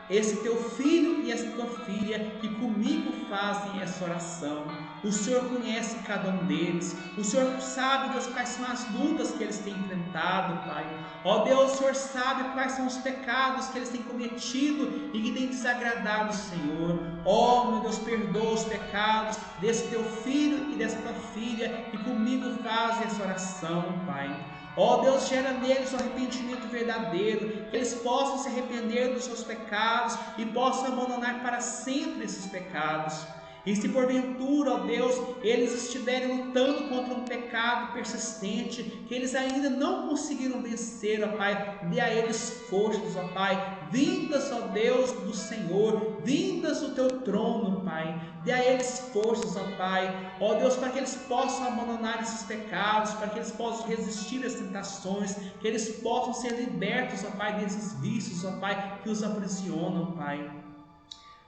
esse teu filho e essa tua filha que comigo fazem essa oração. O Senhor conhece cada um deles, o Senhor sabe, Deus, quais são as lutas que eles têm enfrentado, Pai. Ó Deus, o Senhor sabe quais são os pecados que eles têm cometido e que têm desagradado o Senhor. Ó meu Deus, perdoa os pecados desse teu filho e dessa tua filha que comigo fazem essa oração, Pai. Ó Deus, gera neles o arrependimento verdadeiro, que eles possam se arrepender dos seus pecados e possam abandonar para sempre esses pecados. E se porventura, ó Deus, eles estiverem lutando contra um pecado persistente, que eles ainda não conseguiram vencer, ó Pai, dê a eles forças, ó Pai, vindas, ó Deus, do Senhor, vindas do teu trono, Pai, dê a eles forças, ó Pai, ó Deus, para que eles possam abandonar esses pecados, para que eles possam resistir às tentações, que eles possam ser libertos, ó Pai, desses vícios, ó Pai, que os aprisionam, Pai.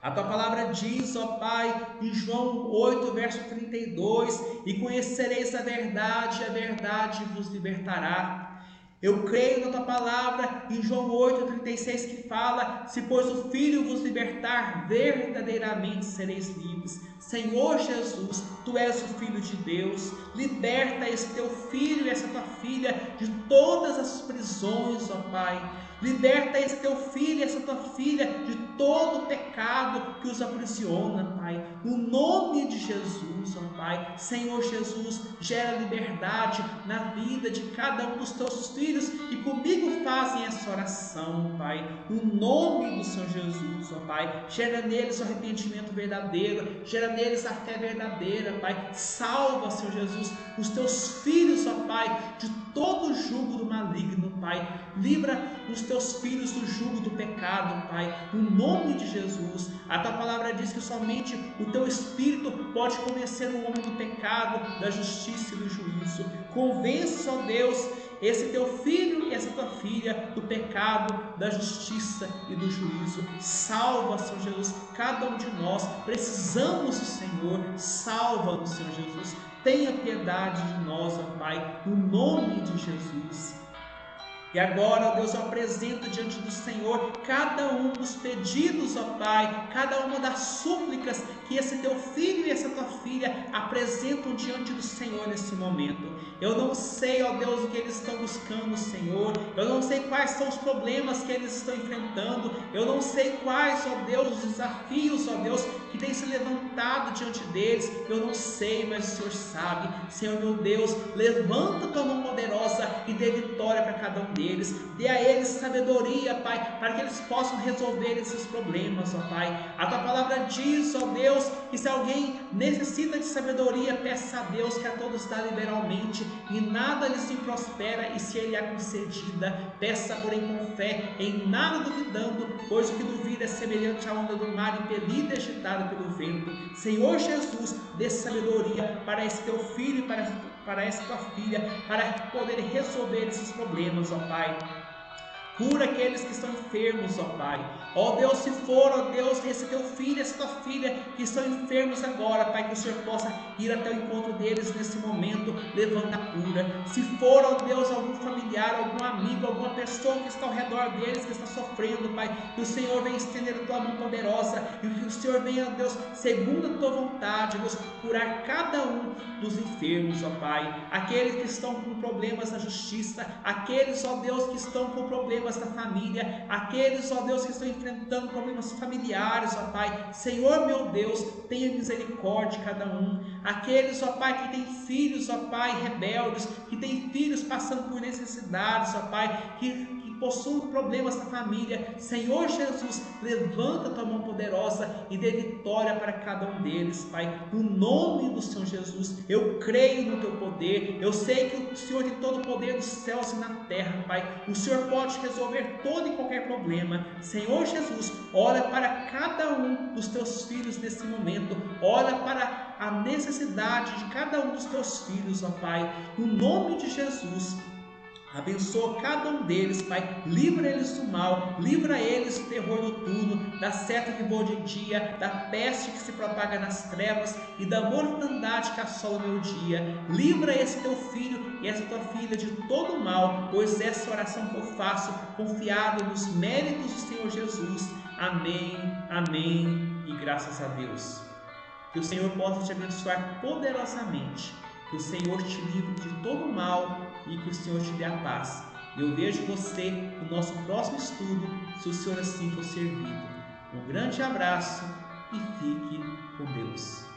A tua palavra diz, ó Pai, em João 8, verso 32, e conhecereis a verdade vos libertará. Eu creio na tua palavra em João 8,36 que fala: se pois o Filho vos libertar, verdadeiramente sereis livres. Senhor Jesus, tu és o Filho de Deus, liberta esse teu filho e essa tua filha de todas as prisões, ó Pai. Liberta esse teu filho e essa tua filha de todo o pecado que os aprisiona, Pai. No nome de Jesus, ó Pai. Senhor Jesus, gera liberdade na vida de cada um dos teus filhos que comigo fazem essa oração, Pai. No nome do Senhor Jesus, ó Pai. Gera neles o arrependimento verdadeiro, gera neles a fé verdadeira, Pai. Salva, Senhor Jesus, os teus filhos, ó Pai, de todo o jugo do maligno, Pai. Livra os teus filhos do jugo do pecado, Pai, no nome de Jesus. A tua palavra diz que somente o teu Espírito pode convencer o homem do pecado, da justiça e do juízo. Convence, ó Deus, esse teu filho e essa tua filha do pecado, da justiça e do juízo. Salva, Senhor Jesus, cada um de nós. Precisamos do Senhor. Salva-nos, Senhor Jesus. Tenha piedade de nós, ó Pai, no nome de Jesus. E agora, ó Deus, eu apresento diante do Senhor cada um dos pedidos, ó Pai, cada uma das súplicas que esse teu filho e essa tua filha apresentam diante do Senhor nesse momento. Eu não sei, ó Deus, o que eles estão buscando, Senhor. Eu não sei quais são os problemas que eles estão enfrentando. Eu não sei quais, ó Deus, os desafios, ó Deus, que têm se levantado diante deles. Eu não sei, mas o Senhor sabe. Senhor, meu Deus, levanta a tua mão poderosa e dê vitória para cada um deles. Dê a eles sabedoria, Pai, para que eles possam resolver esses problemas, ó Pai. A tua palavra diz, ó Deus, que se alguém necessita de sabedoria, peça a Deus, que a todos dá liberalmente, e nada lhe se prospera, e se ele é concedida. Peça, porém, com fé, em nada duvidando, pois o que duvida é semelhante à onda do mar, impelida e agitada pelo vento. Senhor Jesus, dê sabedoria para esse teu filho e para essa tua filha, para poder resolver esses problemas, ó Pai. Cura aqueles que estão enfermos, ó Pai. Ó Deus, se for, ó Deus, esse teu filho, essa tua filha que estão enfermos agora, Pai, que o Senhor possa ir até o encontro deles nesse momento, levando a cura. Se for, ó Deus, algum familiar, algum amigo, alguma pessoa que está ao redor deles, que está sofrendo, Pai, que o Senhor venha estender a tua mão poderosa e que o Senhor venha, ó Deus, segundo a tua vontade, Deus, curar cada um dos enfermos, ó Pai. Aqueles que estão com problemas na justiça, aqueles, ó Deus, que estão com problemas da família, aqueles, ó Deus, que estão enfrentando problemas familiares, ó Pai. Senhor, meu Deus, tenha misericórdia de cada um. Aqueles, ó Pai, que têm filhos, ó Pai, rebeldes, que têm filhos passando por necessidades, ó Pai, que possuem problemas na família, Senhor Jesus, levanta a tua mão poderosa e dê vitória para cada um deles, Pai. No nome do Senhor Jesus, eu creio no teu poder, eu sei que o Senhor tem todo o poder dos céus e na terra, Pai. O Senhor pode resolver todo e qualquer problema. Senhor Jesus, olha para cada um dos teus filhos nesse momento, olha para a necessidade de cada um dos teus filhos, ó Pai. No nome de Jesus, abençoa cada um deles, Pai. Livra eles do mal, livra eles do terror noturno, da seta que voa de dia, da peste que se propaga nas trevas e da mortandade que assola o meu dia. Livra esse teu filho e essa tua filha de todo o mal, pois essa oração que eu faço, confiado nos méritos do Senhor Jesus. Amém, amém e graças a Deus. Que o Senhor possa te abençoar poderosamente, que o Senhor te livre de todo o mal e que o Senhor te dê a paz. Eu vejo você no nosso próximo estudo, se o Senhor assim for servido. Um grande abraço e fique com Deus.